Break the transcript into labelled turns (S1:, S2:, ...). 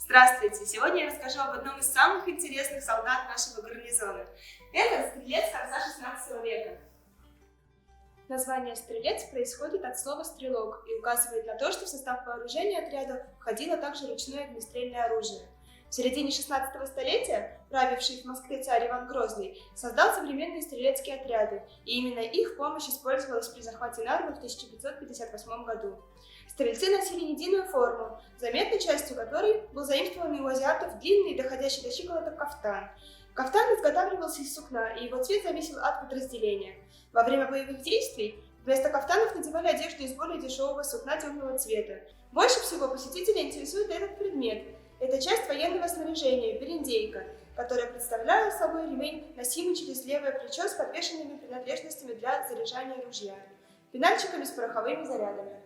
S1: Здравствуйте! Сегодня я расскажу об одном из самых интересных солдат нашего гарнизона. Это стрелец конца 16 века. Название «стрелец» происходит от слова «стрелок» и указывает на то, что в состав вооружения отряда входило также ручное огнестрельное оружие. В середине 16 столетия правивший в Москве царь Иван Грозный создал современные стрелецкие отряды, и именно их помощь использовалась при захвате Нарвы в 1558 году. Стрельцы носили единую форму, заметной частью которой был заимствованный у азиатов длинный, доходящий до щиколоток кафтан. Кафтан изготавливался из сукна, и его цвет зависел от подразделения. Во время боевых действий вместо кафтанов надевали одежду из более дешевого сукна темного цвета. Больше всего посетителей интересует этот предмет. Это часть военного снаряжения – берендейка, которая представляла собой ремень, носимый через левое плечо с подвешенными принадлежностями для заряжания ружья, пенальчиками с пороховыми зарядами.